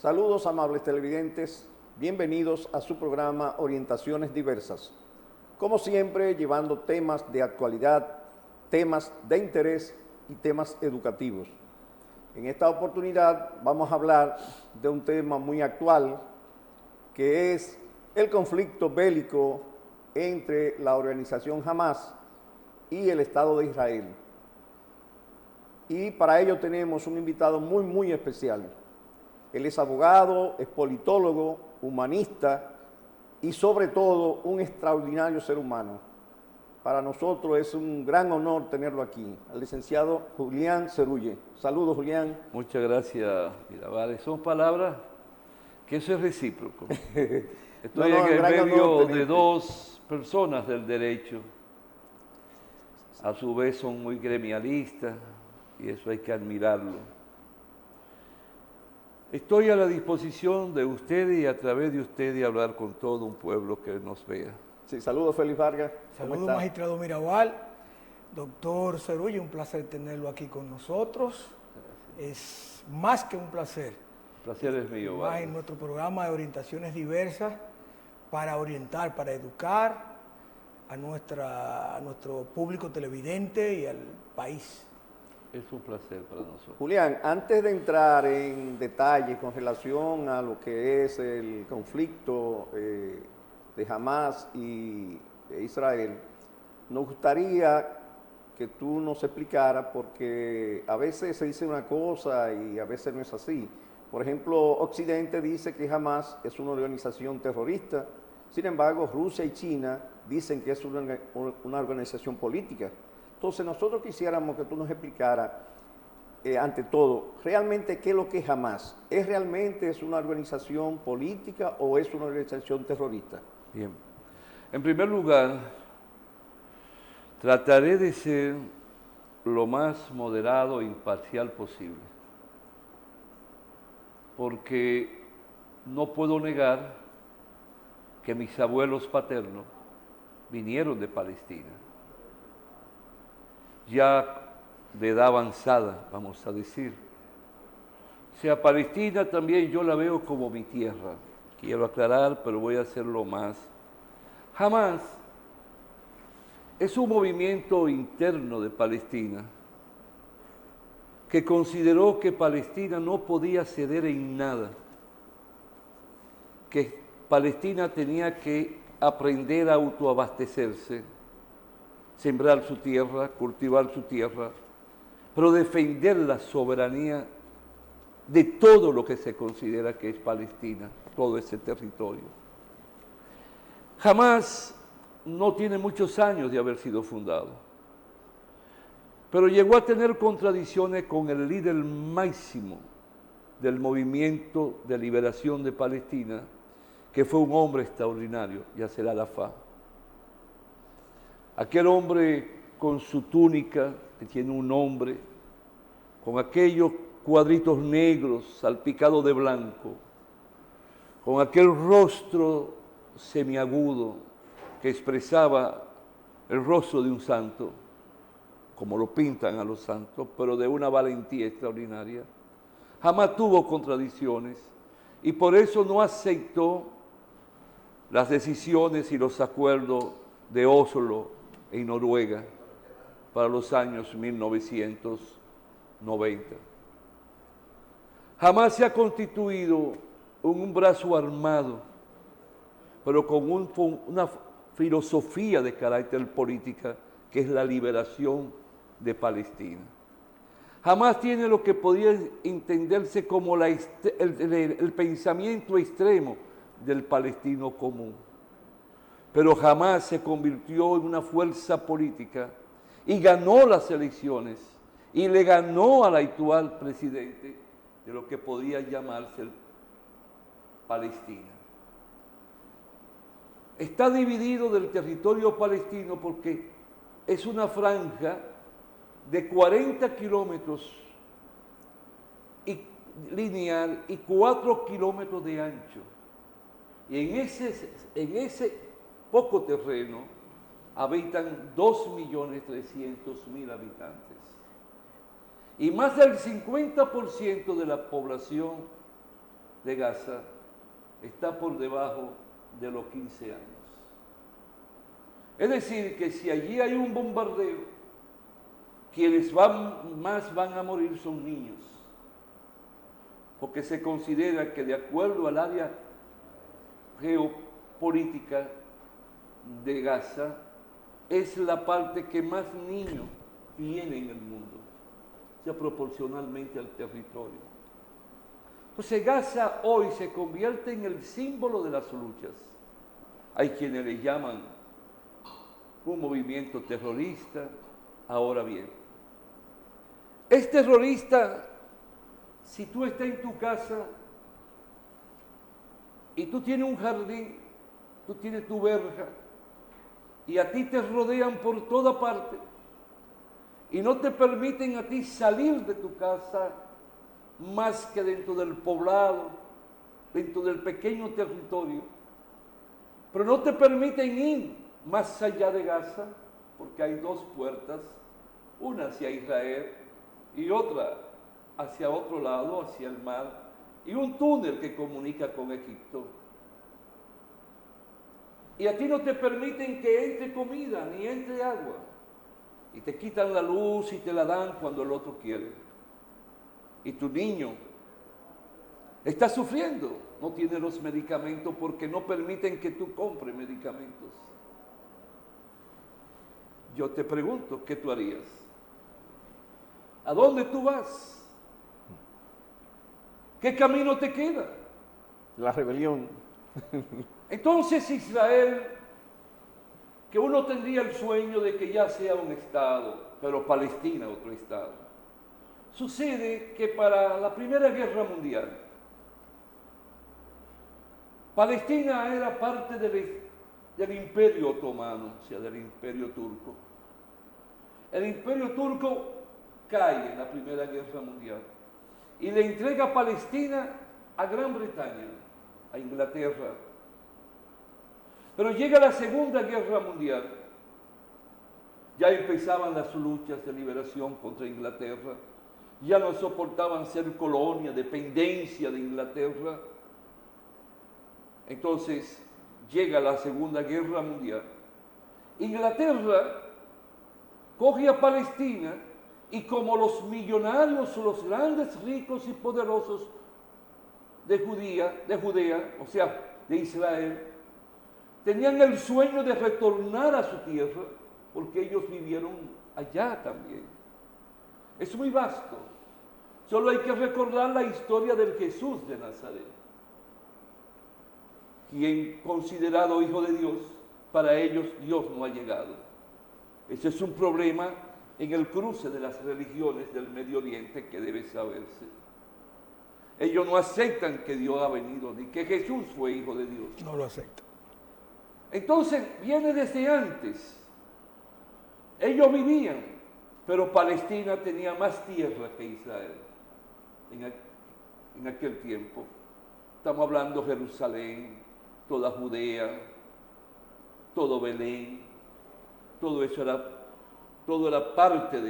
Saludos, amables televidentes, bienvenidos a su programa Orientaciones Diversas. Como siempre, llevando temas de actualidad, temas de interés y temas educativos. En esta oportunidad vamos a hablar de un tema muy actual, que es el conflicto bélico entre la organización Hamas y el Estado de Israel. Y para ello tenemos un invitado muy especial. Él es abogado, es politólogo, humanista y sobre todo un extraordinario ser humano. Para nosotros es un gran honor tenerlo aquí, al licenciado Julián Cerulle. Saludos, Julián. Muchas gracias, Mirabal. Son palabras que eso es recíproco. Estoy en el medio de dos personas del derecho. A su vez son muy gremialistas y eso hay que admirarlo. Estoy a la disposición de ustedes y a través de ustedes hablar con todo un pueblo que nos vea. Sí, saludos, Félix Vargas. Saludos, magistrado Mirabal. Doctor Cerulle, un placer tenerlo aquí con nosotros. Es más que un placer. El placer es mío. Más en nuestro programa de orientaciones diversas para orientar, para educar a nuestro público televidente y al país. Es un placer para nosotros. Julián, antes de entrar en detalle con relación a lo que es el conflicto de Hamas y de Israel, nos gustaría que tú nos explicaras, porque a veces se dice una cosa y a veces no es así. Por ejemplo, Occidente dice que Hamas es una organización terrorista, sin embargo, Rusia y China dicen que es una organización política. Entonces, nosotros quisiéramos que tú nos explicaras, ante todo, realmente qué es lo que es Hamas. ¿Es realmente una organización política o es una organización terrorista? Bien. En primer lugar, trataré de ser lo más moderado e imparcial posible, porque no puedo negar que mis abuelos paternos vinieron de Palestina, ya de edad avanzada, vamos a decir. O sea, Palestina también yo la veo como mi tierra. Quiero aclarar, pero voy a hacerlo más. Hamas es un movimiento interno de Palestina que consideró que Palestina no podía ceder en nada, que Palestina tenía que aprender a autoabastecerse, sembrar su tierra, cultivar su tierra, pero defender la soberanía de todo lo que se considera que es Palestina, todo ese territorio. Hamas no tiene muchos años de haber sido fundado, pero llegó a tener contradicciones con el líder máximo del movimiento de liberación de Palestina, que fue un hombre extraordinario, Yasser Arafat. Aquel hombre con su túnica, que tiene un nombre, con aquellos cuadritos negros salpicados de blanco, con aquel rostro semiagudo que expresaba el rostro de un santo, como lo pintan a los santos, pero de una valentía extraordinaria. Jamás tuvo contradicciones y por eso no aceptó las decisiones y los acuerdos de Oslo en Noruega para los años 1990. Jamás se ha constituido un brazo armado, pero con una filosofía de carácter política que es la liberación de Palestina. Jamás tiene lo que podría entenderse como el pensamiento extremo del palestino común, pero jamás se convirtió en una fuerza política y ganó las elecciones y le ganó al actual presidente de lo que podía llamarse Palestina. Está dividido del territorio palestino porque es una franja de 40 kilómetros lineal y 4 kilómetros de ancho. Y en ese poco terreno habitan 2.300.000 habitantes. Y más del 50% de la población de Gaza está por debajo de los 15 años. Es decir, que si allí hay un bombardeo, quienes más van a morir son niños, porque se considera que de acuerdo al área geopolítica de Gaza, es la parte que más niños tiene en el mundo, o sea, proporcionalmente al territorio. Entonces Gaza hoy se convierte en el símbolo de las luchas. Hay quienes le llaman un movimiento terrorista. Ahora bien, es terrorista si tú estás en tu casa y tú tienes un jardín, tú tienes tu verja y a ti te rodean por toda parte y no te permiten a ti salir de tu casa más que dentro del poblado, dentro del pequeño territorio, pero no te permiten ir más allá de Gaza, porque hay dos puertas, una hacia Israel y otra hacia otro lado, hacia el mar, y un túnel que comunica con Egipto. Y a ti no te permiten que entre comida ni entre agua, y te quitan la luz y te la dan cuando el otro quiere. Y tu niño está sufriendo, no tiene los medicamentos porque no permiten que tú compres medicamentos. Yo te pregunto, ¿qué tú harías? ¿A dónde tú vas? ¿Qué camino te queda? La rebelión. Entonces Israel, que uno tendría el sueño de que ya sea un estado, pero Palestina otro estado. Sucede que para la Primera Guerra Mundial, Palestina era parte del Imperio Otomano, o sea, del Imperio Turco. El Imperio Turco cae en la Primera Guerra Mundial y le entrega Palestina a Gran Bretaña, a Inglaterra. Pero llega la Segunda Guerra Mundial, ya empezaban las luchas de liberación contra Inglaterra, ya no soportaban ser colonia, dependencia de Inglaterra. Entonces llega la Segunda Guerra Mundial. Inglaterra coge a Palestina y como los millonarios, los grandes, ricos y poderosos de Judea, o sea, de Israel, tenían el sueño de retornar a su tierra porque ellos vivieron allá también. Es muy vasto. Solo hay que recordar la historia del Jesús de Nazaret, quien considerado hijo de Dios, para ellos Dios no ha llegado. Ese es un problema en el cruce de las religiones del Medio Oriente que debe saberse. Ellos no aceptan que Dios ha venido, ni que Jesús fue hijo de Dios. No lo aceptan. Entonces viene desde antes. Ellos vivían, pero Palestina tenía más tierra que Israel en aquel tiempo. Estamos hablando de Jerusalén, toda Judea, todo Belén, todo eso era parte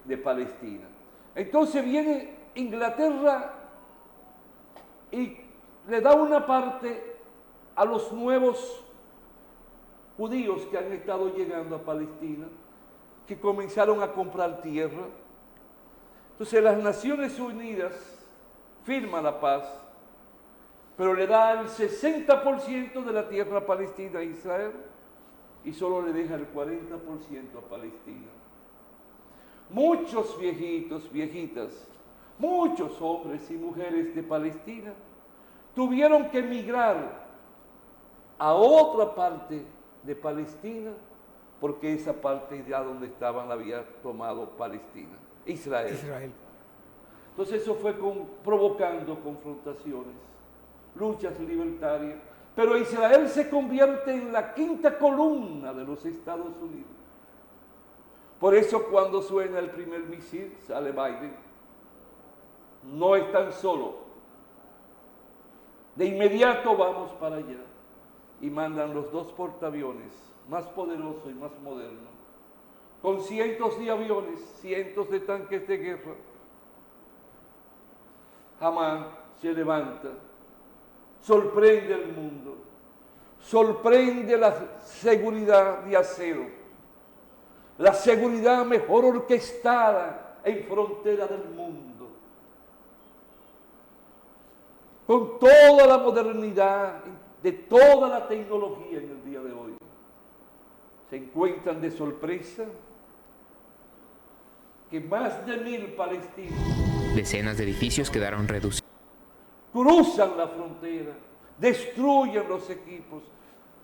de Palestina. Entonces viene Inglaterra y le da una parte a los nuevos judíos que han estado llegando a Palestina, que comenzaron a comprar tierra. Entonces las Naciones Unidas firman la paz, pero le da el 60% de la tierra palestina a Israel y solo le deja el 40% a Palestina. Muchos viejitos, viejitas, muchos hombres y mujeres de Palestina tuvieron que emigrar a otra parte de Palestina porque esa parte ya donde estaban la había tomado Palestina, Israel. Entonces eso fue provocando confrontaciones, luchas libertarias, pero Israel se convierte en la quinta columna de los Estados Unidos. Por eso cuando suena el primer misil, sale Biden, no están solos. De inmediato vamos para allá y mandan los dos portaaviones más poderosos y más modernos, con cientos de aviones, cientos de tanques de guerra. Hamás se levanta sorprende al mundo, sorprende la seguridad de acero, la seguridad mejor orquestada en frontera del mundo, con toda la modernidad, de toda la tecnología en el día de hoy. Se encuentran de sorpresa que más de 1000 palestinos Decenas de edificios quedaron reducidos. cruzan la frontera, destruyen los equipos,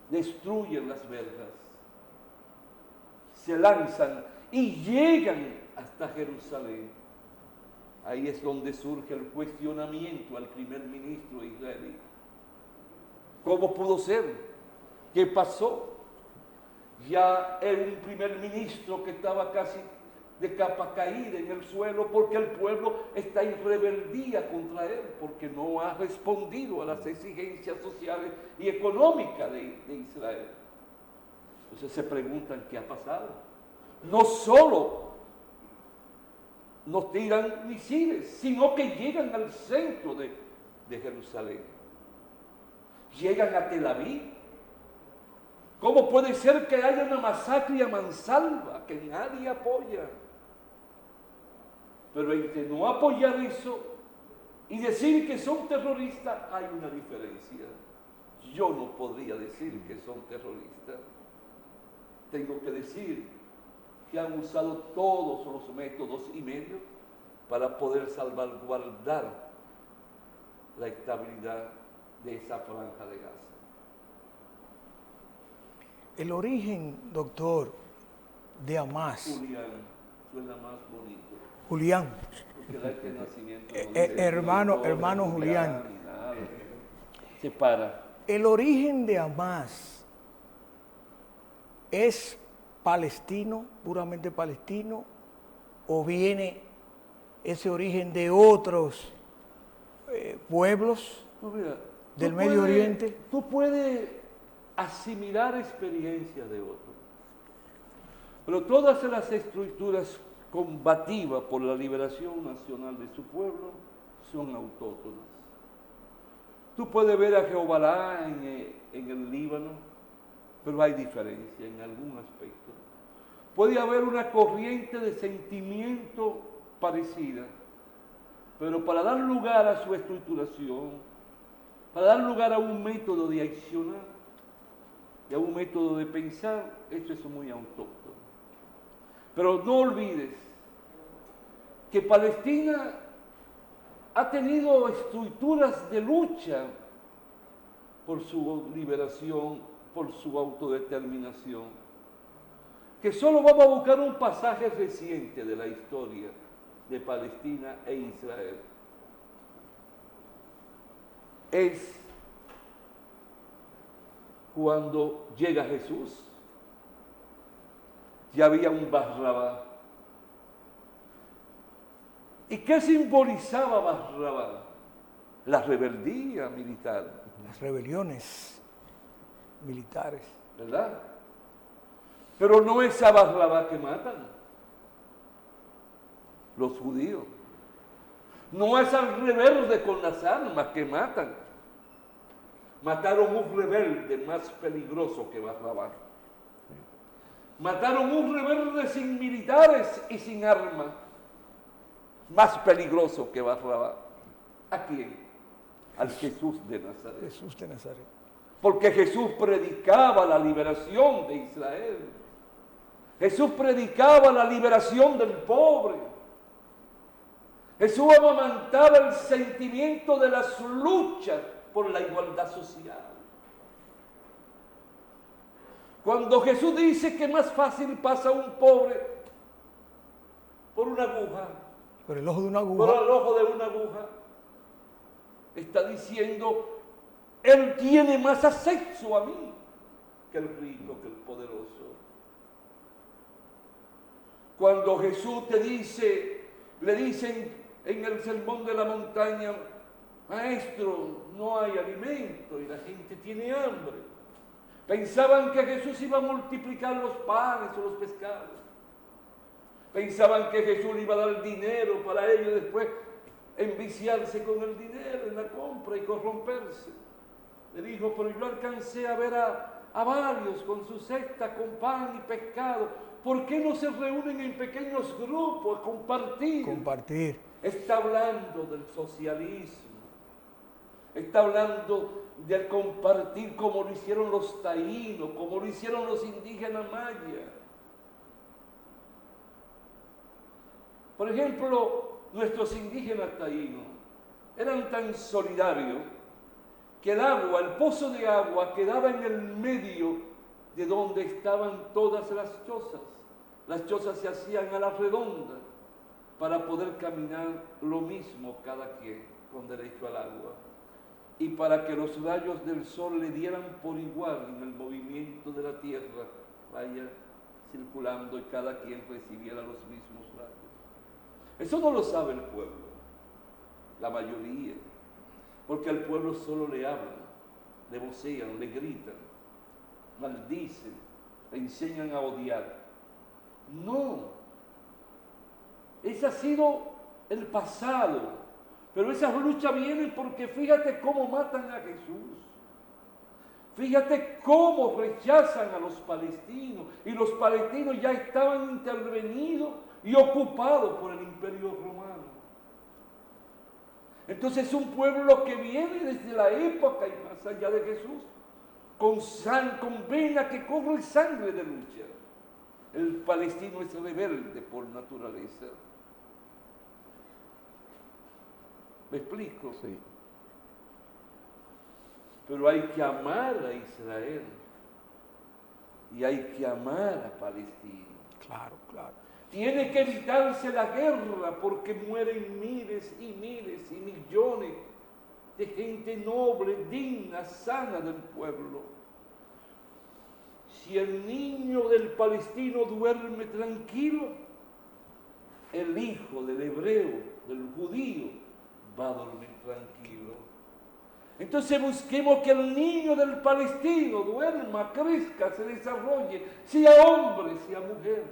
destruyen las verjas, se lanzan y llegan hasta Jerusalén. Ahí es donde surge el cuestionamiento al primer ministro israelí. ¿Cómo pudo ser? ¿Qué pasó? Ya era un primer ministro que estaba casi de capa caída en el suelo porque el pueblo está en rebeldía contra él, porque no ha respondido a las exigencias sociales y económicas de Israel. Entonces se preguntan qué ha pasado. No solo nos tiran misiles, sino que llegan al centro de Jerusalén. Llegan a Tel Aviv. ¿Cómo puede ser que haya una masacre a mansalva que nadie apoya? Pero entre no apoyar eso y decir que son terroristas hay una diferencia. Yo no podría decir que son terroristas. Tengo que decir que han usado todos los métodos y medios para poder salvaguardar la estabilidad de esa franja de Gaza. El origen, doctor, de Hamás. Julián, suena más bonito. Julián. Porque da este nacimiento. Hermano Julián. Se para. El origen de Hamás es palestino, puramente palestino, o viene ese origen de otros pueblos No, mira, del Medio Oriente. Tú puedes asimilar experiencias de otros, pero todas las estructuras combativas por la liberación nacional de su pueblo son autóctonas. Tú puedes ver a Jehová en el Líbano, pero hay diferencia en algún aspecto. Puede haber una corriente de sentimiento parecida, pero para dar lugar a su estructuración, para dar lugar a un método de accionar y a un método de pensar, esto es muy autóctono. Pero no olvides que Palestina ha tenido estructuras de lucha por su liberación, por su autodeterminación, que solo vamos a buscar un pasaje reciente de la historia de Palestina e Israel. Es cuando llega Jesús, ya había un Barrabás. ¿Y qué simbolizaba Barrabás? La rebeldía militar. Las rebeliones militares. ¿Verdad? Pero no es a Barrabás que matan los judíos. No es al rebelde con las armas que matan. Mataron un rebelde más peligroso que Barrabás. Mataron un rebelde sin militares y sin armas, más peligroso que Barrabás. ¿A quién? Al Jesús de Nazaret. Jesús de Nazaret. Porque Jesús predicaba la liberación de Israel. Jesús predicaba la liberación del pobre. Jesús amamantaba el sentimiento de las luchas por la igualdad social. Cuando Jesús dice que más fácil pasa un pobre por una aguja, Por el ojo de una por aguja. el ojo de una aguja, está diciendo, Él tiene más acceso a mí que el rico, que el poderoso. Cuando Jesús te dice, le dicen en el sermón de la montaña, maestro, no hay alimento y la gente tiene hambre. Pensaban que Jesús iba a multiplicar los panes o los pescados. Pensaban que Jesús le iba a dar dinero para ellos después enviciarse con el dinero en la compra y corromperse. Le dijo, pero yo alcancé a ver a varios con su cesta, con pan y pescado. ¿Por qué no se reúnen en pequeños grupos a compartir? Compartir. Está hablando del socialismo. Está hablando del compartir como lo hicieron los taínos, como lo hicieron los indígenas mayas. Por ejemplo, nuestros indígenas taínos eran tan solidarios que el agua, el pozo de agua, quedaba en el medio de donde estaban todas las chozas. Las chozas se hacían a la redonda para poder caminar lo mismo cada quien con derecho al agua y para que los rayos del sol le dieran por igual en el movimiento de la tierra, vaya circulando y cada quien recibiera los mismos rayos. Eso no lo sabe el pueblo, la mayoría, porque al pueblo solo le hablan, le vocean, le gritan, maldicen, le enseñan a odiar. No, ese ha sido el pasado, pero esas luchas vienen porque fíjate cómo matan a Jesús, fíjate cómo rechazan a los palestinos, y los palestinos ya estaban intervenidos y ocupados por el Imperio Romano. Entonces es un pueblo que viene desde la época y más allá de Jesús, con vena que corre sangre de lucha. El palestino es rebelde por naturaleza. ¿Me explico? Sí. Pero hay que amar a Israel y hay que amar a Palestina. Claro, claro. Tiene que evitarse la guerra porque mueren miles y miles y millones de gente noble, digna, sana del pueblo. Si el niño del palestino duerme tranquilo, el hijo del hebreo, del judío, va a dormir tranquilo. Entonces busquemos que el niño del palestino duerma, crezca, se desarrolle, sea hombre, sea mujer,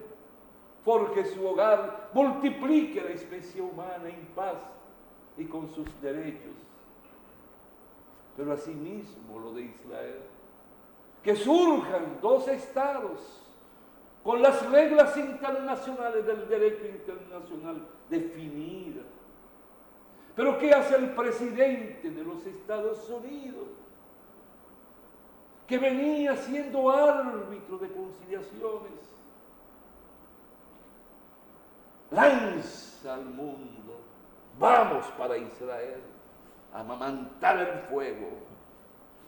forje su hogar, multiplique la especie humana en paz y con sus derechos. Pero asimismo lo de Israel, que surjan dos estados con las reglas internacionales del derecho internacional definidas. Pero ¿qué hace el presidente de los Estados Unidos? Que venía siendo árbitro de conciliaciones. Lanza al mundo, vamos para Israel, a amamantar el fuego,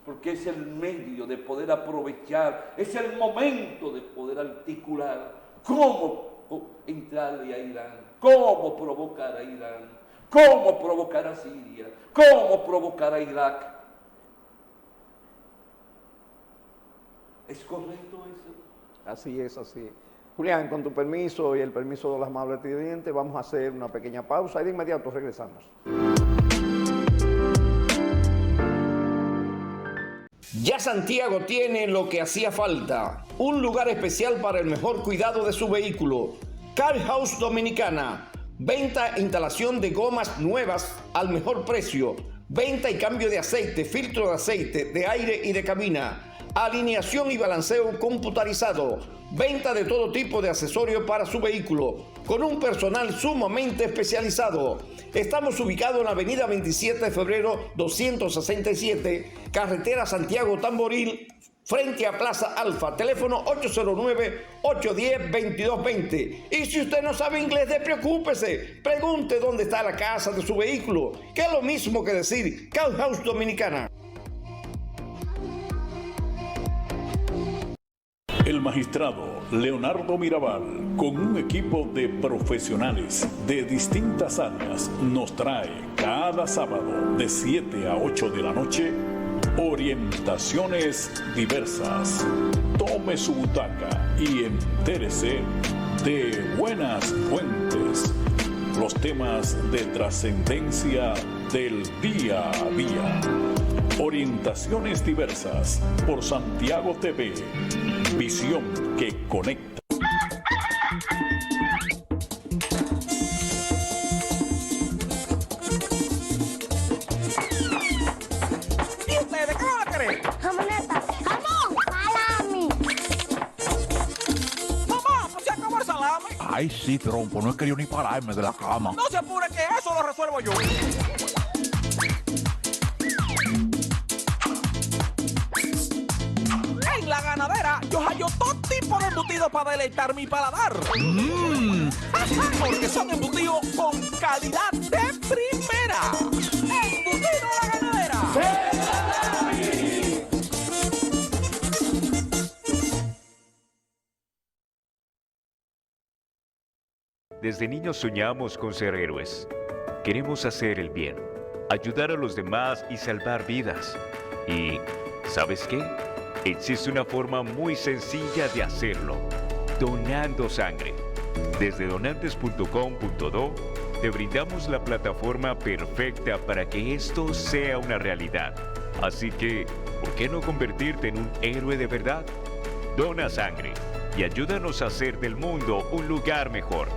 porque es el medio de poder aprovechar, es el momento de poder articular cómo entrarle a Irán, cómo provocar a Irán, cómo provocar a Siria, cómo provocar a Irak. ¿Es correcto eso? Así es, así es. Julián, con tu permiso y el permiso de los amables televidentes, vamos a hacer una pequeña pausa y de inmediato regresamos. Ya Santiago tiene lo que hacía falta, un lugar especial para el mejor cuidado de su vehículo. Car House Dominicana, venta e instalación de gomas nuevas al mejor precio, venta y cambio de aceite, filtro de aceite, de aire y de cabina, alineación y balanceo computarizado, venta de todo tipo de accesorios para su vehículo, con un personal sumamente especializado. Estamos ubicados en la avenida 27 de febrero 267, carretera Santiago Tamboril, frente a Plaza Alfa, teléfono 809-810-2220. Y si usted no sabe inglés, despreocúpese, pregunte dónde está la casa de su vehículo, que es lo mismo que decir Car House Dominicana. El magistrado Leonardo Mirabal, con un equipo de profesionales de distintas áreas, nos trae cada sábado de 7 a 8 de la noche orientaciones diversas. Tome su butaca y entérese de buenas fuentes, los temas de trascendencia del día a día. Orientaciones diversas por Santiago TV. Visión que conecta. ¿Y ustedes qué van a querer? Ay, sí, trompo, no he querido ni pararme de la cama. No se apure que eso lo resuelvo yo. En La Ganadera yo hallo todo tipo de embutidos para deleitar mi paladar. Porque son embutidos con calidad de primera. ¡Embutido La Ganadera! Desde niños soñamos con ser héroes. Queremos hacer el bien, ayudar a los demás y salvar vidas. Y, ¿sabes qué? Existe una forma muy sencilla de hacerlo: donando sangre. Desde donantes.com.do te brindamos la plataforma perfecta para que esto sea una realidad. Así que, ¿por qué no convertirte en un héroe de verdad? Dona sangre y ayúdanos a hacer del mundo un lugar mejor.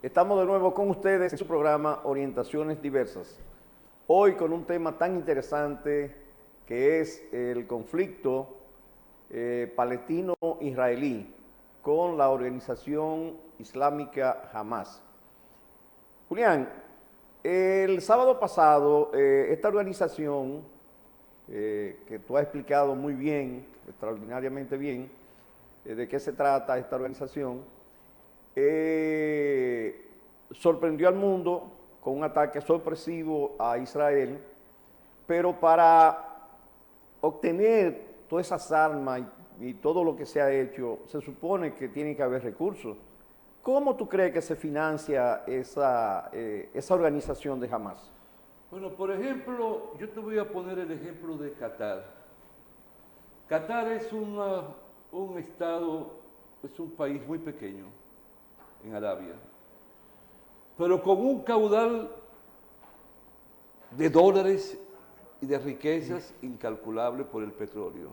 Estamos de nuevo con ustedes en su programa Orientaciones Diversas. Hoy con un tema tan interesante que es el conflicto palestino-israelí con la organización islámica Hamas. Julián, el sábado pasado esta organización que tú has explicado muy bien, extraordinariamente bien, de qué se trata esta organización, sorprendió al mundo con un ataque sorpresivo a Israel, pero para obtener todas esas armas y todo lo que se ha hecho, se supone que tiene que haber recursos. ¿Cómo tú crees que se financia esa organización de Hamas? Bueno, por ejemplo, yo te voy a poner el ejemplo de Qatar. Qatar es un estado, es un país muy pequeño en Arabia, pero con un caudal de dólares y de riquezas incalculable por el petróleo.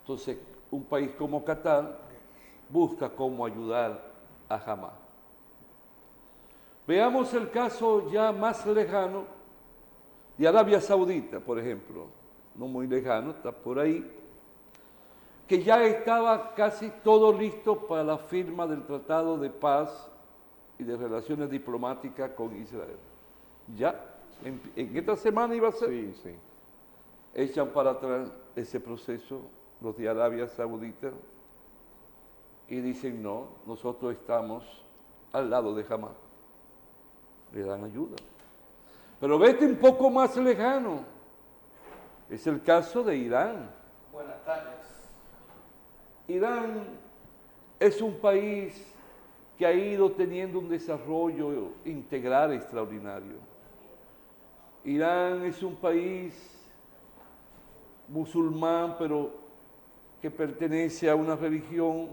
Entonces, un país como Qatar busca cómo ayudar a Hamas. Veamos el caso ya más lejano de Arabia Saudita, por ejemplo, no muy lejano, está por ahí, que ya estaba casi todo listo para la firma del Tratado de Paz y de Relaciones Diplomáticas con Israel. Ya, en esta semana iba a ser. Sí, sí. Echan para atrás ese proceso los de Arabia Saudita y dicen, no, nosotros estamos al lado de Hamas. Le dan ayuda. Pero vete un poco más lejano. Es el caso de Irán. Buenas tardes. Irán es un país que ha ido teniendo un desarrollo integral extraordinario. Irán es un país musulmán, pero que pertenece a una religión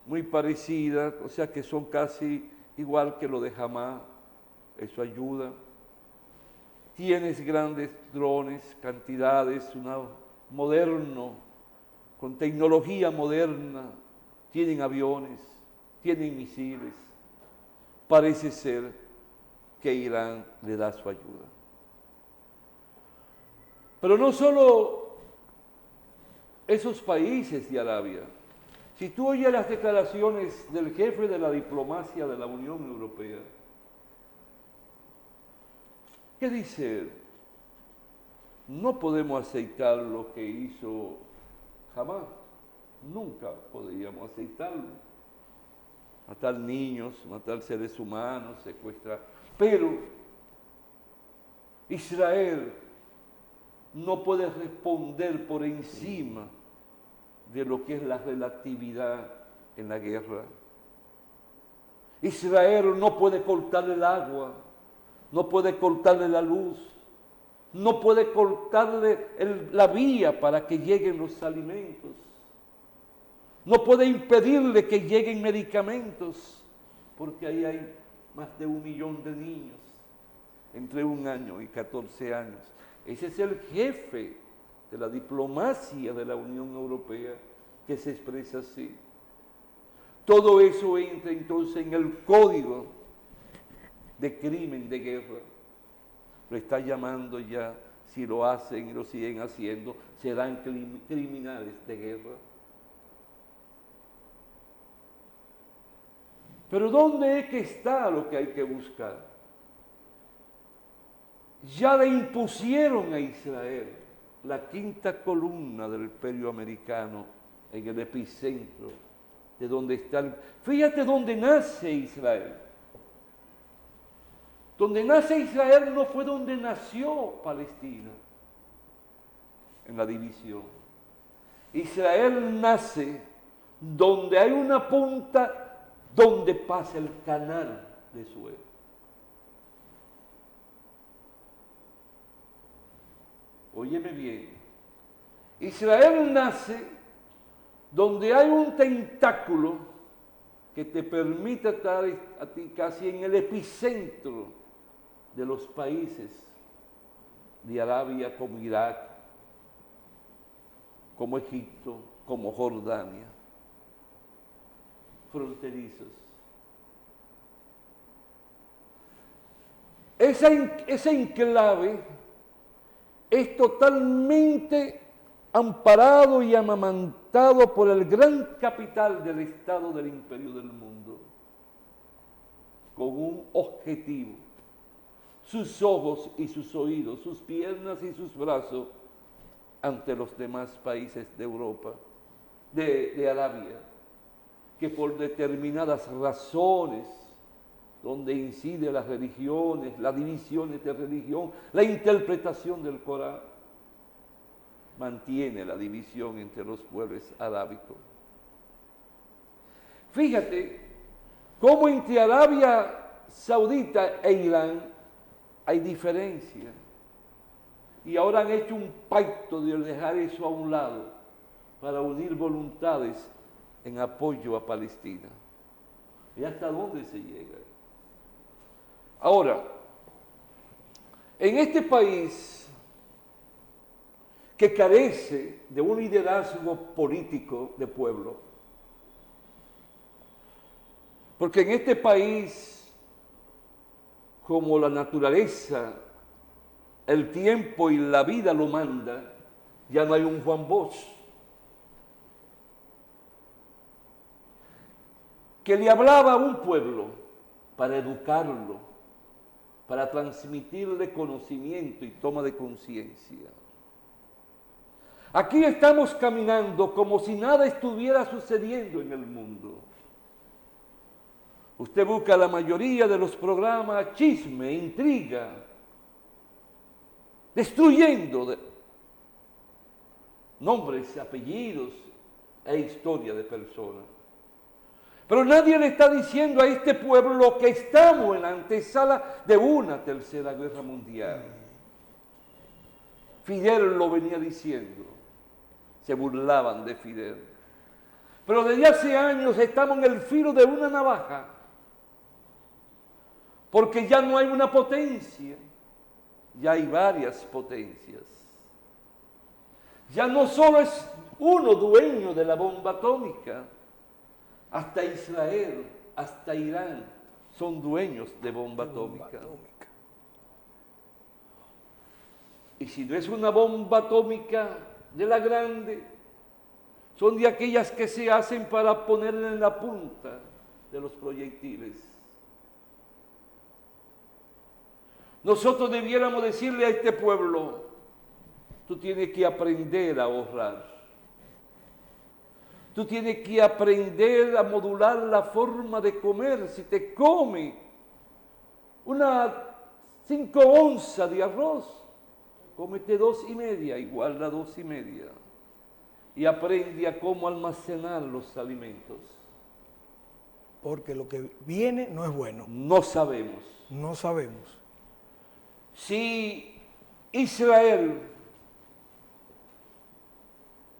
muy parecida, o sea que son casi igual que lo de Hamas. Eso ayuda. Tienes grandes drones, cantidades, moderno, con tecnología moderna, tienen aviones, tienen misiles. Parece ser que Irán le da su ayuda. Pero no solo esos países de Arabia. Si tú oyes las declaraciones del jefe de la diplomacia de la Unión Europea, ¿qué dice él? No podemos aceptar lo que hizo Hamas. Nunca podríamos aceitarlo. Matar niños, matar seres humanos, secuestrar. Pero Israel no puede responder por encima de lo que es la relatividad en la guerra. Israel no puede cortarle el agua, no puede cortarle la luz, no puede cortarle la vía para que lleguen los alimentos, no puede impedirle que lleguen medicamentos, porque ahí hay más de 1 millón de niños entre 1 año y 14 años. Ese es el jefe de la diplomacia de la Unión Europea que se expresa así. Todo eso entra entonces en el código de crimen de guerra. lo está llamando ya, si lo hacen y lo siguen haciendo, serán criminales de guerra. Pero ¿dónde es que está lo que hay que buscar? Ya le impusieron a Israel la quinta columna del imperio americano en el epicentro de donde está. Fíjate dónde nace Israel. Donde nace Israel no fue donde nació Palestina, en la división. Israel nace donde hay una punta donde pasa el canal de Suez. Óyeme bien, Israel nace donde hay un tentáculo que te permite estar a ti casi en el epicentro de los países de Arabia, como Irak, como Egipto, como Jordania, fronterizos. Ese enclave es totalmente amparado y amamantado por el gran capital del Estado del Imperio del Mundo, con un objetivo: sus ojos y sus oídos, sus piernas y sus brazos ante los demás países de Europa, de Arabia, que por determinadas razones, donde incide las religiones, las divisiones de religión, la interpretación del Corán, mantiene la división entre los pueblos arábicos. Fíjate cómo entre Arabia Saudita e Irán hay diferencia. Y ahora han hecho un pacto de dejar eso a un lado para unir voluntades en apoyo a Palestina. ¿Y hasta dónde se llega? Ahora, en este país que carece de un liderazgo político de pueblo, porque en este país, como la naturaleza, el tiempo y la vida lo manda, ya no hay un Juan Bosch que le hablaba a un pueblo para educarlo, para transmitirle conocimiento y toma de conciencia. Aquí estamos caminando como si nada estuviera sucediendo en el mundo. Usted busca la mayoría de los programas chisme, intriga, destruyendo nombres, apellidos e historia de personas. Pero nadie le está diciendo a este pueblo que estamos en la antesala de una tercera guerra mundial. Fidel lo venía diciendo, se burlaban de Fidel. Pero desde hace años estamos en el filo de una navaja, porque ya no hay una potencia, ya hay varias potencias. Ya no solo es uno dueño de la bomba atómica, hasta Israel, hasta Irán son dueños de bomba atómica. Y si no es una bomba atómica de la grande, son de aquellas que se hacen para ponerla en la punta de los proyectiles. Nosotros debiéramos decirle a este pueblo: tú tienes que aprender a ahorrar. Tú tienes que aprender a modular la forma de comer. Si te come una 5 onzas de arroz, cómete 2,5, igual a 2,5. Y aprende a cómo almacenar los alimentos. Porque lo que viene no es bueno. No sabemos. No sabemos. Si Israel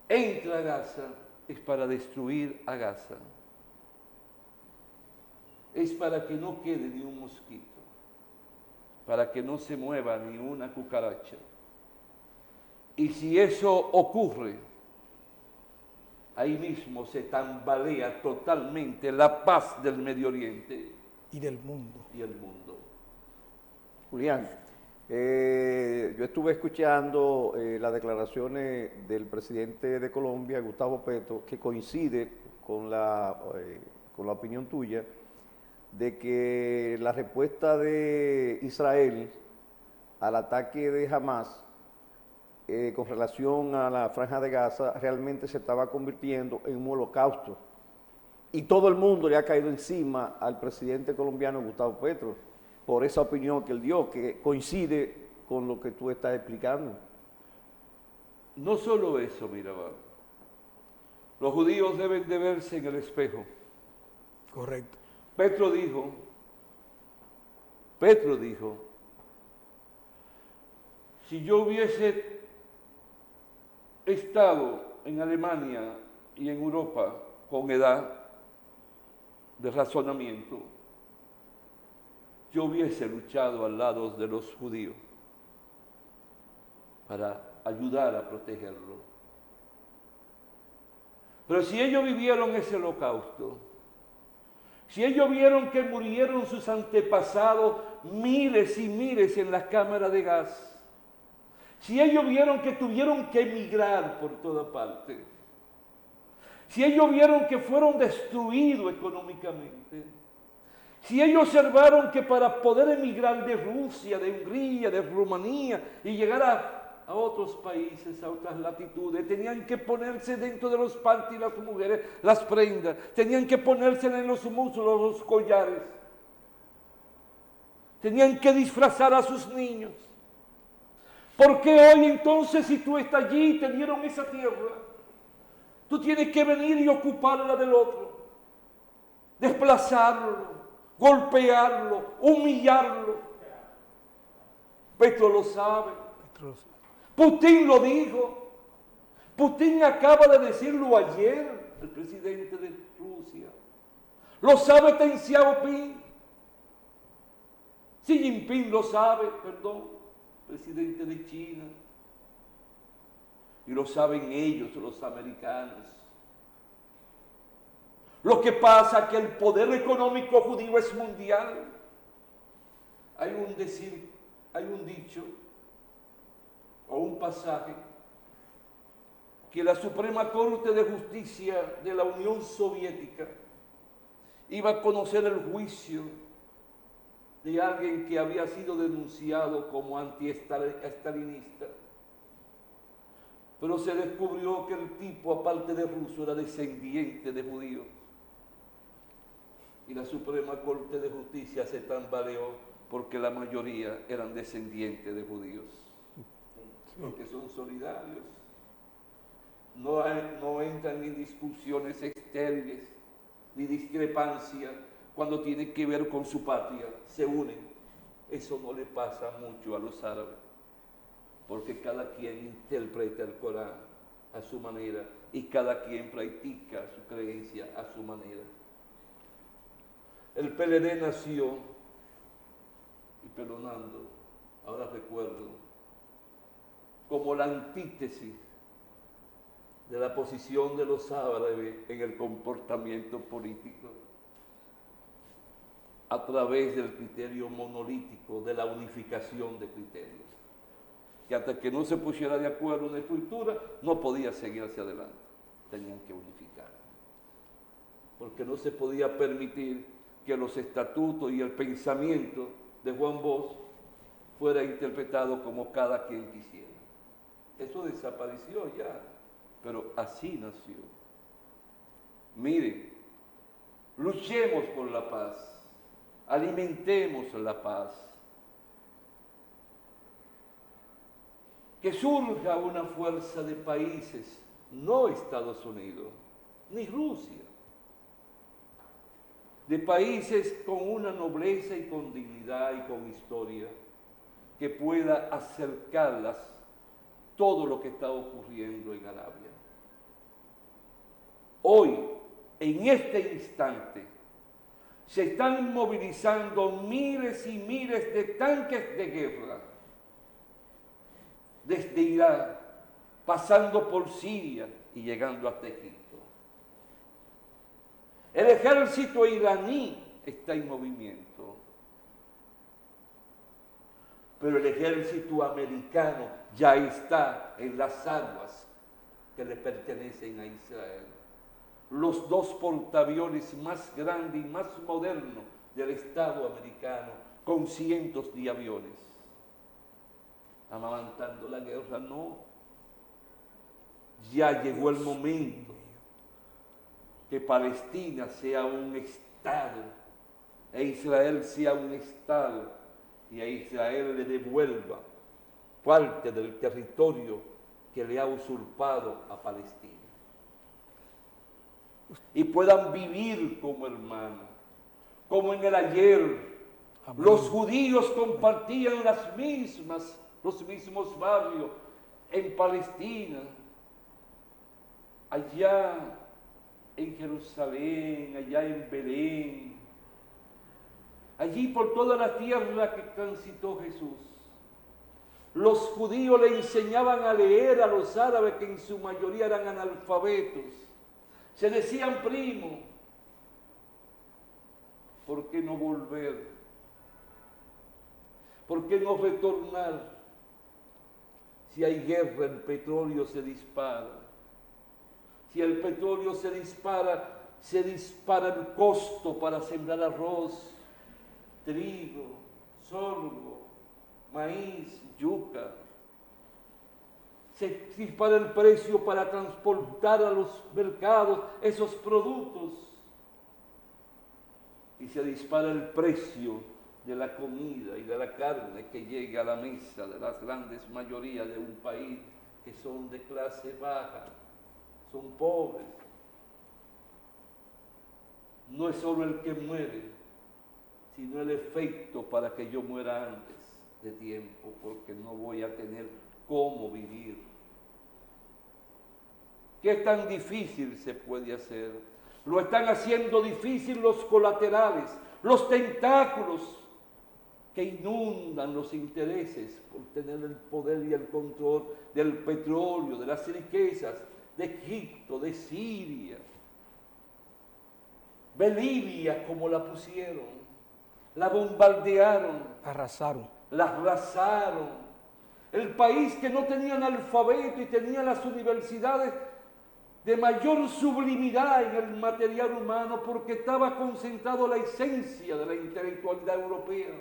entra a Gaza, es para destruir a Gaza. Es para que no quede ni un mosquito, para que no se mueva ni una cucaracha. Y si eso ocurre, ahí mismo se tambalea totalmente la paz del Medio Oriente. Y del mundo. Y el mundo. Julián, Yo estuve escuchando las declaraciones del presidente de Colombia, Gustavo Petro, que coincide con la opinión tuya, de que la respuesta de Israel al ataque de Hamas con relación a la Franja de Gaza realmente se estaba convirtiendo en un holocausto. Y todo el mundo le ha caído encima al presidente colombiano Gustavo Petro por esa opinión que él dio, que coincide con lo que tú estás explicando. No solo eso, Mirabal. Los judíos deben de verse en el espejo. Correcto. Petro dijo, si yo hubiese estado en Alemania y en Europa con edad de razonamiento, yo hubiese luchado al lado de los judíos para ayudar a protegerlo. Pero si ellos vivieron ese holocausto, si ellos vieron que murieron sus antepasados miles y miles en las cámaras de gas, si ellos vieron que tuvieron que emigrar por toda parte, si ellos vieron que fueron destruidos económicamente, si ellos observaron que para poder emigrar de Rusia, de Hungría, de Rumanía y llegar a otros países, a otras latitudes, tenían que ponerse dentro de los panties las mujeres las prendas, tenían que ponerse en los muslos los collares, tenían que disfrazar a sus niños. ¿Por qué hoy entonces, si tú estás allí y te dieron esa tierra, tú tienes que venir y ocuparla del otro, desplazarlo, golpearlo, humillarlo? Petro lo sabe. Putin lo dijo. Putin acaba de decirlo ayer, el presidente de Rusia. Lo sabe Deng Xiaoping. Xi Jinping lo sabe, presidente de China. Y lo saben ellos, los americanos. Lo que pasa es que el poder económico judío es mundial. Hay un dicho o un pasaje que la Suprema Corte de Justicia de la Unión Soviética iba a conocer el juicio de alguien que había sido denunciado como anti-estalinista, pero se descubrió que el tipo, aparte de ruso, era descendiente de judíos. Y la Suprema Corte de Justicia se tambaleó porque la mayoría eran descendientes de judíos, porque son solidarios. No entran en discusiones estériles ni discrepancias cuando tiene que ver con su patria, se unen. Eso no le pasa mucho a los árabes, porque cada quien interpreta el Corán a su manera y cada quien practica su creencia a su manera. El PLD nació, y perdonando, ahora recuerdo, como la antítesis de la posición de los árabes en el comportamiento político, a través del criterio monolítico, de la unificación de criterios, que hasta que no se pusiera de acuerdo en la estructura, no podía seguir hacia adelante, tenían que unificar, porque no se podía permitir que los estatutos y el pensamiento de Juan Bosch fuera interpretado como cada quien quisiera. Eso desapareció ya, pero así nació. Miren, luchemos por la paz. Alimentemos la paz. Que surja una fuerza de países, no Estados Unidos, ni Rusia, de países con una nobleza y con dignidad y con historia, que pueda acercarlas todo lo que está ocurriendo en Arabia. Hoy, en este instante, se están movilizando miles y miles de tanques de guerra, desde Irak, pasando por Siria y llegando hasta Egipto. El ejército iraní está en movimiento. pero el ejército americano ya está en las aguas que le pertenecen a Israel. Los dos portaaviones más grandes y más modernos del Estado americano, con cientos de aviones. Amamantando la guerra, no. Ya llegó el momento que Palestina sea un Estado, e Israel sea un Estado, y a Israel le devuelva parte del territorio que le ha usurpado a Palestina. Y puedan vivir como hermanos, como en el ayer. Amén. Los judíos compartían los mismos barrios en Palestina, allá en Jerusalén, allá en Belén, allí por toda la tierra que transitó Jesús. Los judíos le enseñaban a leer a los árabes, que en su mayoría eran analfabetos. Se decían primo. ¿Por qué no volver? ¿Por qué no retornar? Si hay guerra, el petróleo se dispara. Si el petróleo se dispara el costo para sembrar arroz, trigo, sorgo, maíz, yuca. Se dispara el precio para transportar a los mercados esos productos. Y se dispara el precio de la comida y de la carne que llega a la mesa de las grandes mayorías de un país que son de clase baja, son pobres. No es solo el que muere, sino el efecto para que yo muera antes de tiempo, porque no voy a tener cómo vivir. ¿Qué tan difícil se puede hacer? Lo están haciendo difícil los colaterales, los tentáculos que inundan los intereses por tener el poder y el control del petróleo, de las riquezas de Egipto, de Siria, de Libia, como la pusieron, la bombardearon, la arrasaron. El país que no tenía analfabeto y tenía las universidades de mayor sublimidad en el material humano, porque estaba concentrado la esencia de la intelectualidad europea.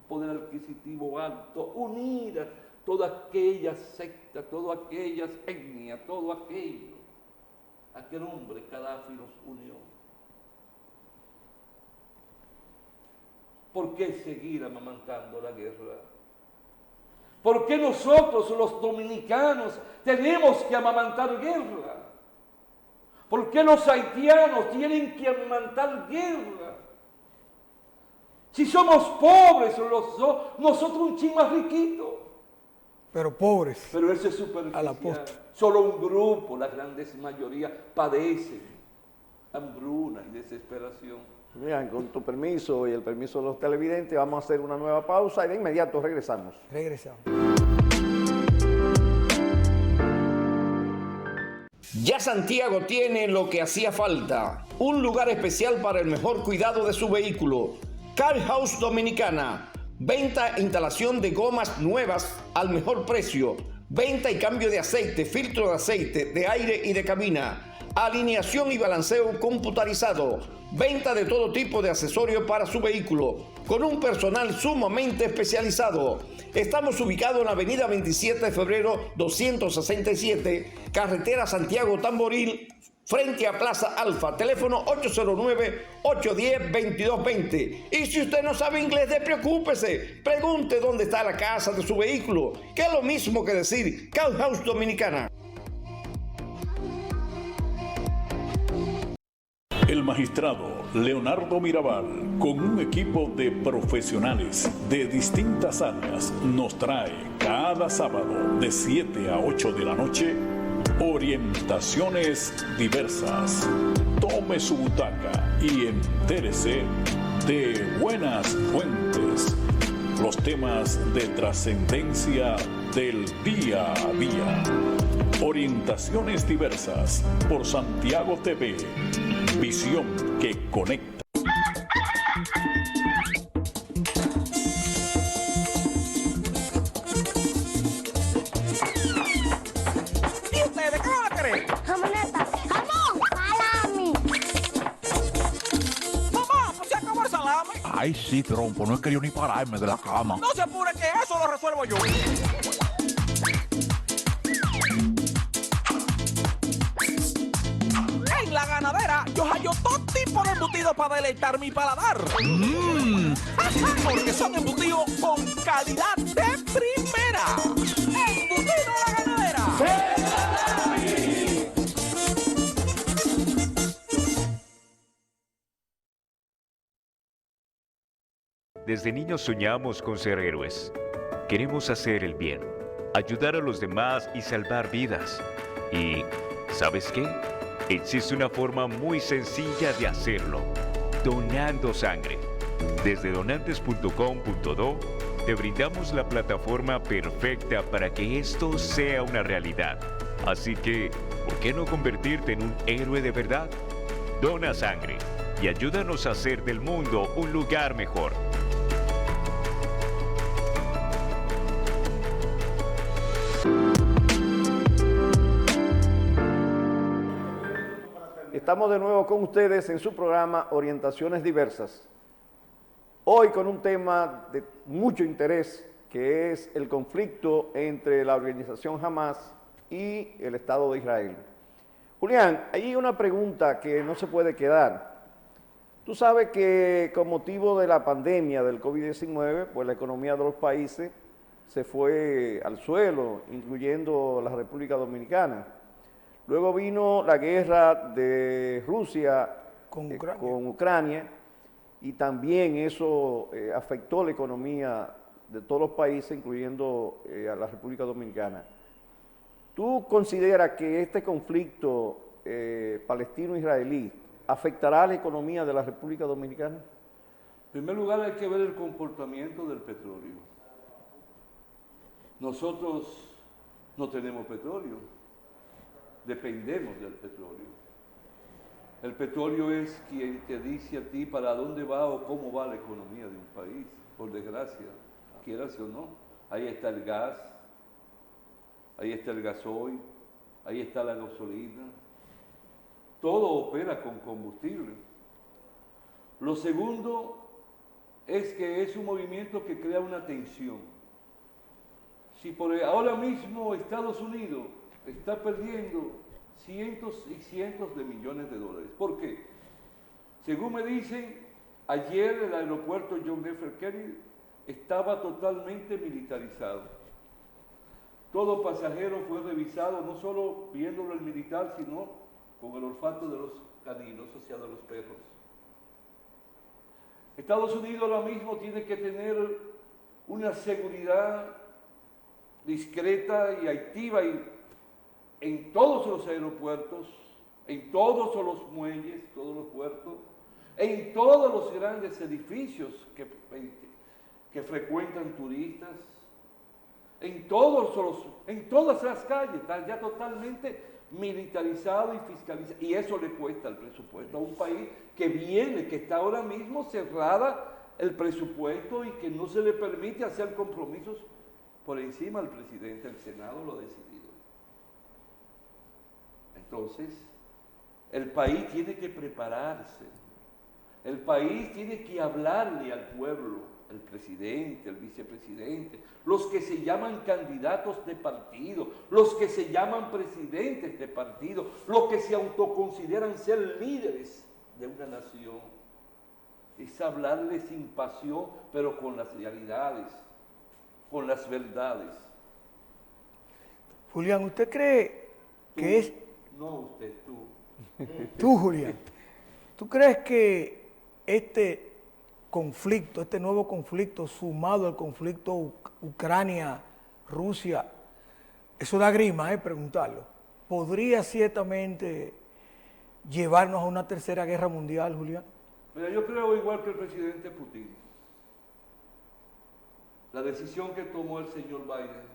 Poder adquisitivo alto, unir toda aquella secta, todas aquellas etnias, todo aquello. Aquel hombre, Gaddafi, los unió. ¿Por qué seguir amamantando la guerra? ¿Por qué nosotros, los dominicanos, tenemos que amamantar guerra? ¿Por qué los haitianos tienen que amamantar guerra? Si somos pobres, nosotros un chin más riquito. Pero pobres. Pero eso es superficial. Solo un grupo, la grandes mayoría, padecen hambruna y desesperación. Bien, con tu permiso y el permiso de los televidentes, vamos a hacer una nueva pausa y de inmediato regresamos. Ya Santiago tiene lo que hacía falta, un lugar especial para el mejor cuidado de su vehículo. Car House Dominicana, venta e instalación de gomas nuevas al mejor precio, venta y cambio de aceite, filtro de aceite, de aire y de cabina, alineación y balanceo computarizado, venta de todo tipo de accesorios para su vehículo, con un personal sumamente especializado. Estamos ubicados en la avenida 27 de febrero 267, carretera Santiago Tamboril, frente a Plaza Alfa, teléfono 809-810-2220. Y si usted no sabe inglés, despreocúpese, pregunte dónde está la casa de su vehículo, que es lo mismo que decir Car House Dominicana. El magistrado Leonardo Mirabal, con un equipo de profesionales de distintas áreas, nos trae cada sábado de 7 a 8 de la noche orientaciones diversas. Tome su butaca y entérese de buenas fuentes, los temas de trascendencia del día a día. Orientaciones diversas por Santiago TV. Visión que conecta. cree? Jamoneta, jamón, salami. Mamá, pues se acabó el salami. Ay, sí, trompo, no he querido ni pararme de la cama. No se apure que eso lo resuelvo yo. En la ganadera yo hallo todo tipo de embutidos para deleitar mi paladar. Porque son embutidos con calidad de primera. ¡Embutido La Ganadera! Desde niños soñamos con ser héroes. Queremos hacer el bien, ayudar a los demás y salvar vidas. Y, ¿sabes qué? Existe una forma muy sencilla de hacerlo: donando sangre. Desde donantes.com.do te brindamos la plataforma perfecta para que esto sea una realidad. Así que, ¿por qué no convertirte en un héroe de verdad? Dona sangre y ayúdanos a hacer del mundo un lugar mejor. Estamos de nuevo con ustedes en su programa Orientaciones Diversas. Hoy con un tema de mucho interés, que es el conflicto entre la organización Hamas y el Estado de Israel. Julián, hay una pregunta que no se puede quedar. Tú sabes que con motivo de la pandemia del COVID-19, pues la economía de los países se fue al suelo, incluyendo la República Dominicana. Luego vino la guerra de Rusia con Ucrania y también eso afectó la economía de todos los países, incluyendo a la República Dominicana. ¿Tú consideras que este conflicto palestino-israelí afectará a la economía de la República Dominicana? En primer lugar, hay que ver el comportamiento del petróleo. Nosotros no tenemos petróleo, dependemos del petróleo. El petróleo es quien te dice a ti para dónde va o cómo va la economía de un país, por desgracia, quieras o no. Ahí está el gas, ahí está el gasoil, ahí está la gasolina. Todo opera con combustible. Lo segundo es que es un movimiento que crea una tensión. Si ahora mismo Estados Unidos está perdiendo cientos y cientos de millones de dólares. ¿Por qué? Según me dicen, ayer el aeropuerto John F. Kennedy estaba totalmente militarizado. Todo pasajero fue revisado, no solo viéndolo el militar, sino con el olfato de los caninos, o sea, de los perros. Estados Unidos ahora mismo tiene que tener una seguridad discreta y activa en todos los aeropuertos, en todos los muelles, todos los puertos, en todos los grandes edificios que frecuentan turistas, en todas las calles, está ya totalmente militarizado y fiscalizado, y eso le cuesta el presupuesto a un país que está ahora mismo cerrada el presupuesto y que no se le permite hacer compromisos por encima del presidente. El Senado lo ha decidido. Entonces, el país tiene que prepararse, el país tiene que hablarle al pueblo, el presidente, el vicepresidente, los que se llaman candidatos de partido, los que se llaman presidentes de partido, los que se autoconsideran ser líderes de una nación. Es hablarle sin pasión, pero con las realidades, con las verdades. Julián, ¿usted cree que es... No usted, tú. Tú, Julián, ¿tú crees que este conflicto, este nuevo conflicto sumado al conflicto Ucrania-Rusia, eso da grima, preguntarlo, podría ciertamente llevarnos a una tercera guerra mundial, Julián? Mira, yo creo igual que el presidente Putin. La decisión que tomó el señor Biden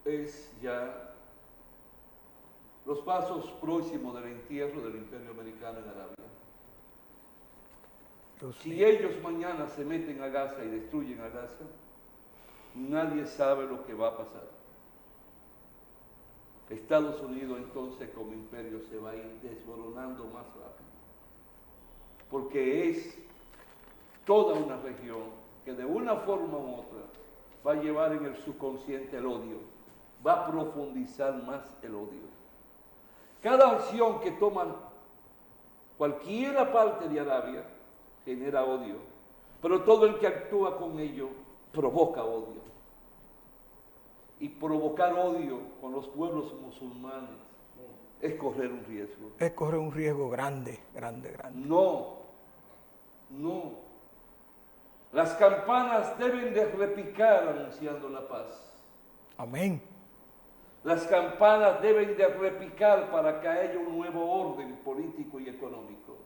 es ya los pasos próximos del entierro del Imperio Americano en Arabia. Si ellos mañana se meten a Gaza y destruyen a Gaza, nadie sabe lo que va a pasar. Estados Unidos entonces como imperio se va a ir desmoronando más rápido, porque es toda una región que de una forma u otra va a llevar en el subconsciente el odio, va a profundizar más el odio. Cada acción que toman cualquiera parte de Arabia genera odio, pero todo el que actúa con ello provoca odio. Y provocar odio con los pueblos musulmanes es correr un riesgo. Es correr un riesgo grande, grande, grande. No. Las campanas deben de repicar anunciando la paz. Amén. Las campanas deben de repicar para que haya un nuevo orden político y económico.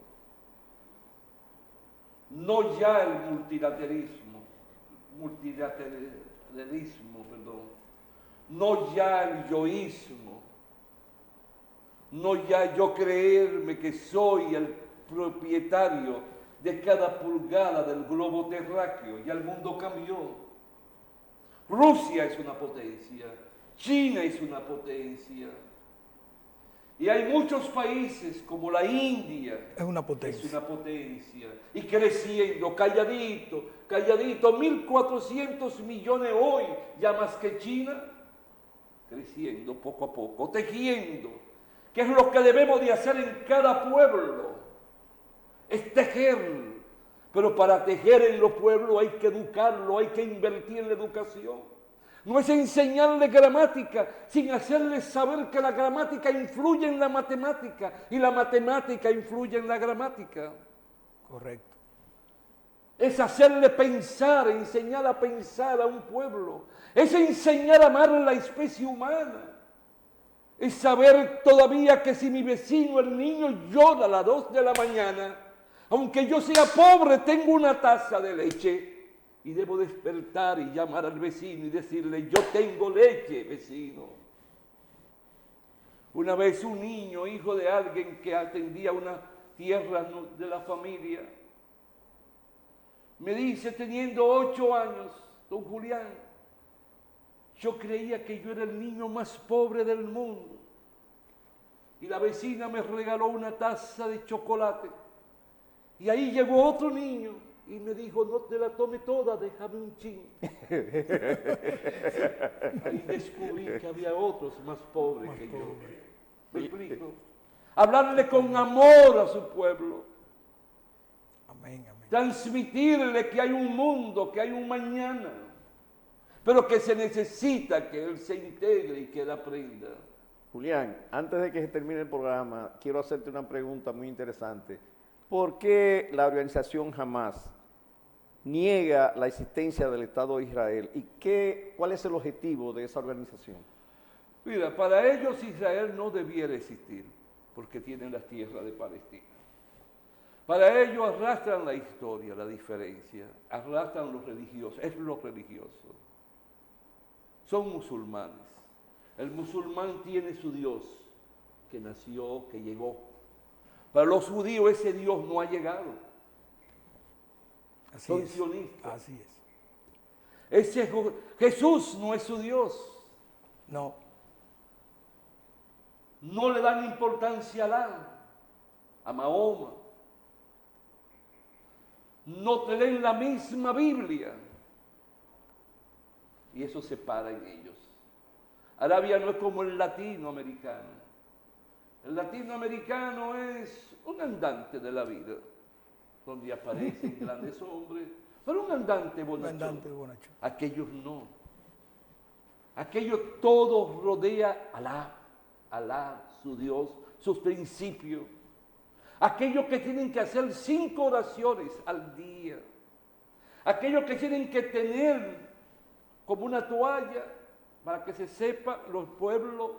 No ya el multilateralismo, no ya el yoísmo, no ya yo creerme que soy el propietario de cada pulgada del globo terráqueo. Ya el mundo cambió. Rusia es una potencia, China es una potencia, y hay muchos países como la India, es una potencia, y creciendo, calladito, 1.400 millones hoy, ya más que China, creciendo poco a poco, tejiendo, que es lo que debemos de hacer en cada pueblo, es tejer, pero para tejer en los pueblos hay que educarlo, hay que invertir en la educación. No es enseñarle gramática sin hacerles saber que la gramática influye en la matemática y la matemática influye en la gramática. Correcto. Es hacerle pensar, enseñar a pensar a un pueblo. Es enseñar a amar a la especie humana. Es saber todavía que si mi vecino, el niño, llora a las 2 de la mañana, aunque yo sea pobre, tengo una taza de leche. Y debo despertar y llamar al vecino y decirle, yo tengo leche, vecino. Una vez un niño, hijo de alguien que atendía una tierra de la familia, me dice, teniendo 8 años, don Julián, yo creía que yo era el niño más pobre del mundo. Y la vecina me regaló una taza de chocolate. Y ahí llegó otro niño. Y me dijo, no te la tome toda, déjame un chin. Ahí descubrí que había otros más pobres que yo. ¿Me explico? Hablarle con amor a su pueblo. Amén, amén. Transmitirle que hay un mundo, que hay un mañana. Pero que se necesita que él se integre y que él aprenda. Julián, antes de que se termine el programa, quiero hacerte una pregunta muy interesante. ¿Por qué la organización Hamas niega la existencia del Estado de Israel? ¿Y cuál es el objetivo de esa organización? Mira, para ellos Israel no debiera existir, porque tienen las tierras de Palestina. Para ellos arrastran la historia, la diferencia, arrastran lo religioso, es lo religioso. Son musulmanes. El musulmán tiene su Dios, que nació, que llegó. Para los judíos ese Dios no ha llegado. Son sionistas. Así es. Jesús no es su Dios. No. No le dan importancia a Alá, a Mahoma. No te leen la misma Biblia. Y eso separa en ellos. Arabia no es como el latinoamericano. El latinoamericano es un andante de la vida, donde aparecen grandes hombres, pero un andante bonachón. Aquellos no. Aquellos todo rodea a Alá, su Dios, sus principios. Aquellos que tienen que hacer 5 oraciones al día. Aquellos que tienen que tener como una toalla para que se sepa, los pueblos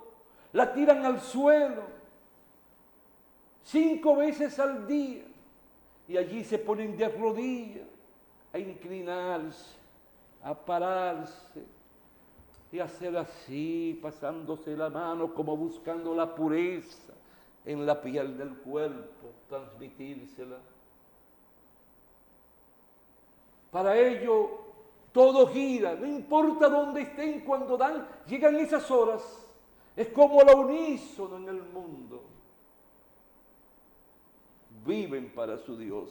la tiran al suelo 5 veces al día y allí se ponen de rodillas a inclinarse, a pararse y hacer así, pasándose la mano como buscando la pureza en la piel del cuerpo, transmitírsela. Para ello todo gira, no importa dónde estén, cuando llegan esas horas, Es como la unísono en el mundo. Viven para su Dios.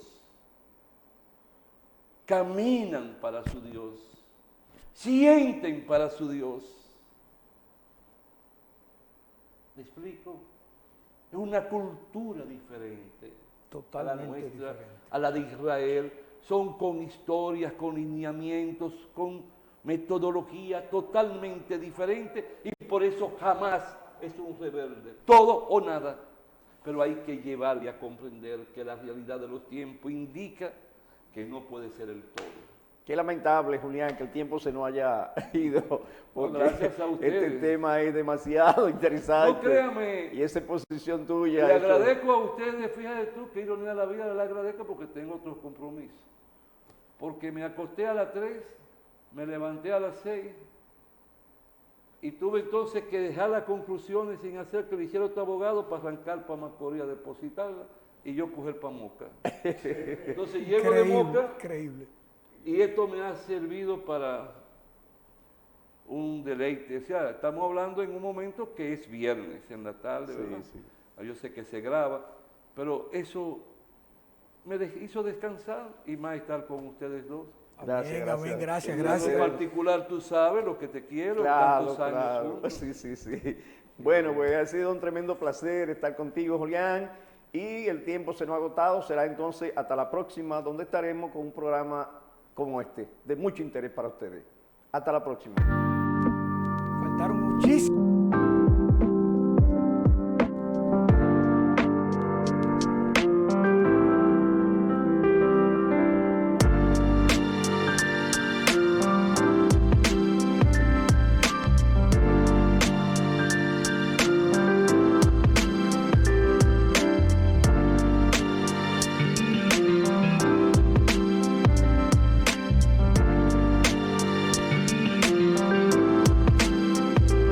Caminan para su Dios. Sienten para su Dios. ¿Me explico? Es una cultura diferente. Totalmente a la nuestra, diferente. a la de Israel. Son con historias, con lineamientos, con metodología totalmente diferente y por eso jamás es un rebelde. Todo o nada. Pero hay que llevarle a comprender que la realidad de los tiempos indica que no puede ser el todo. Qué lamentable, Julián, que el tiempo se nos haya ido, porque gracias a ustedes. este tema es demasiado interesante. No, créame. Y esa posición tuya. Le agradezco a ustedes, fíjate tú, qué ironía de la vida, le agradezco porque tengo otros compromisos. Porque me acosté a las 3, me levanté a las 6 y tuve entonces que dejar las conclusiones sin hacer que lo hiciera otro abogado para arrancar para Macorís a depositarla y yo coger para Moca. Entonces llego de Moca. Increíble. Y esto me ha servido para un deleite. O sea, estamos hablando en un momento que es viernes, en la tarde, ¿verdad? Sí. Yo sé que se graba, pero eso me hizo descansar y más estar con ustedes dos. Gracias, amén, gracias. En particular, tú sabes lo que te quiero, Claro, tantos años claro. juntos. Sí. Bueno, pues ha sido un tremendo placer estar contigo, Julián. Y el tiempo se nos ha agotado. Será entonces hasta la próxima, donde estaremos con un programa como este, de mucho interés para ustedes. Hasta la próxima. Faltaron muchísimos.